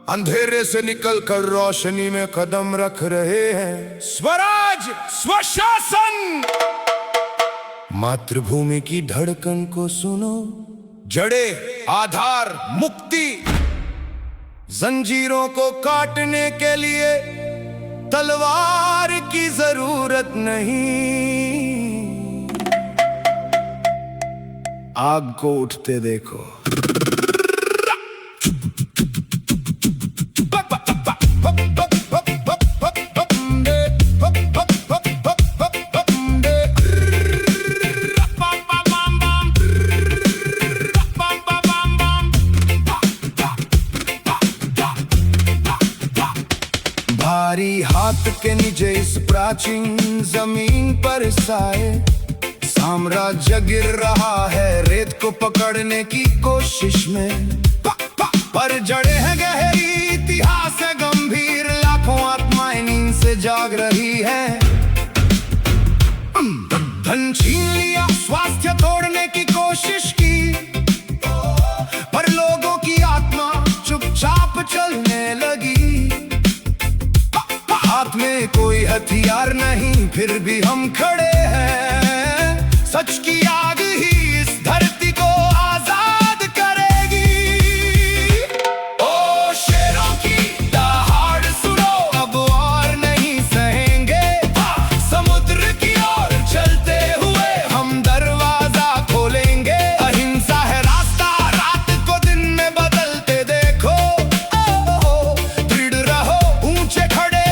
अंधेरे से निकलकर रोशनी में कदम रख रहे हैं। स्वराज, स्वशासन। मातृभूमि की धड़कन को सुनो, जड़े, आधार, मुक्ति। जंजीरों को काटने के लिए तलवार की जरूरत नहीं, आग को उठते देखो। भारी हाथ के नीचे इस प्राचीन जमीन पर साए, साम्राज्य गिर रहा है रेत को पकड़ने की कोशिश में। पर जड़े हैं गहरी, इतिहास है गंभीर, लाखों आत्माएं नींद से जाग रही है। धन छीन लिया, स्वास्थ्य तोड़ने की कोशिश की, पर लोगों की आत्मा चुपचाप चलने लगी। हाथ में कोई हथियार नहीं, फिर भी हम खड़े हैं। सच की आग ही इस धरती को आजाद करेगी। ओ शेरों की दहाड़ सुनो, अब और नहीं सहेंगे। समुद्र की ओर चलते हुए हम दरवाजा खोलेंगे। अहिंसा है रास्ता, रात को दिन में बदलते देखो। दृढ़ रहो, ऊंचे खड़े,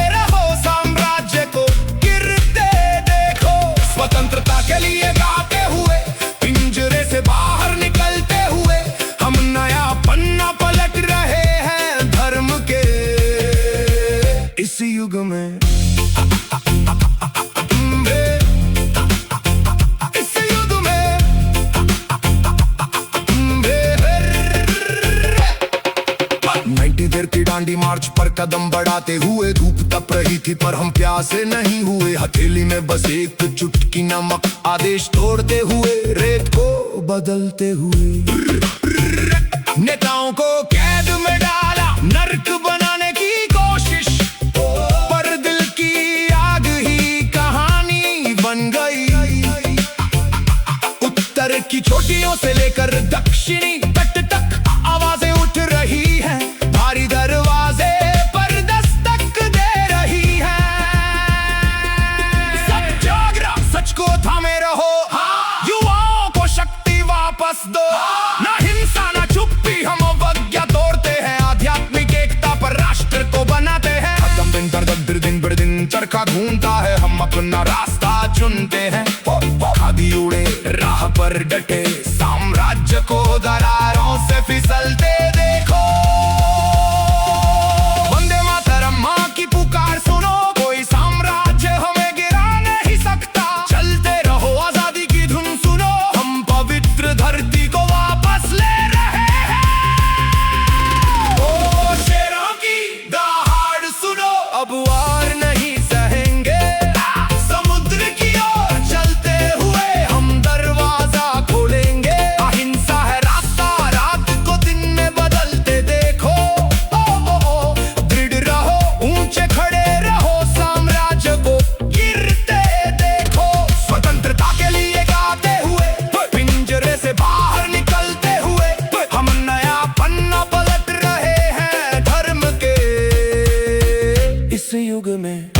स्वतंत्रता के लिए गाते हुए, पिंजरे से बाहर निकलते हुए हम नया पन्ना पलट रहे हैं धर्म के इस युग में। इस युग में 90 देर की डांडी मार्च पर कदम बढ़ाते हुए धूप तप रही थी, पर हम प्यासे नहीं हुए। हथेली में बस एक चुटकी नमक, आदेश तोड़ते हुए, रेत को बदलते हुए। नेताओं को कैद में डाला, नर्क बनाने की कोशिश, पर दिल की आग ही कहानी बन गई। उत्तर की चोटियों से लेकर दक्षिणी तट तक आवाजें उठ रही हैं। भारी दरवाजे पर दस्तक दे रही हैं। सब जाग रहा, सच को थामे रहो। युवाओं को शक्ति वापस दो। ना हिंसा ना चुप्पी, हम अवज्ञा तोड़ते हैं। आध्यात्मिक एकता पर राष्ट्र को बनाते हैं। दिन बर दिन चरखा घूमता है, हम अपना रास्ता चुनते हैं। आदि उड़े, राह पर डटे, साम्राज्य को दरारों से फिसलते देखो। वंदे मातरम, माँ की पुकार सुनो, कोई साम्राज्य हमें गिरा नहीं सकता। चलते रहो, आजादी की धुन सुनो, हम पवित्र धरती को वापस ले रहे हैं। ओ शेरों की दहाड़ सुनो, अब वार नहीं सहेंगे। समुद्र की ओर चलते हुए हम दरवाजा खोलेंगे। अहिंसा है रास्ता, रात को दिन में बदलते देखो। दृढ़ रहो, ऊंचे खड़े रहो, साम्राज्य को गिरते देखो। स्वतंत्रता के लिए गाते हुए, पिंजरे से बाहर निकलते हुए हम नया पन्ना पलट रहे हैं धर्म के इस युग में।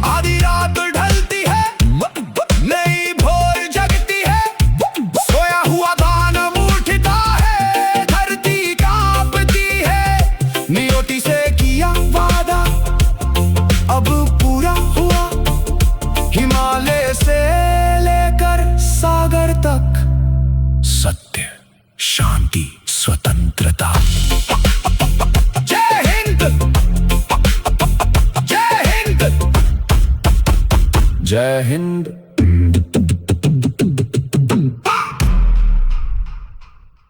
आधी रात ढलती है, नई भोर जगती है। सोया हुआ दानव उठता है, धरती कांपती है। नियति से किया वादा अब पूरा हुआ, हिमालय से लेकर सागर तक। सत्य, शांति, स्वतंत्रता। जय हिंद, जय हिंद, जय हिंद।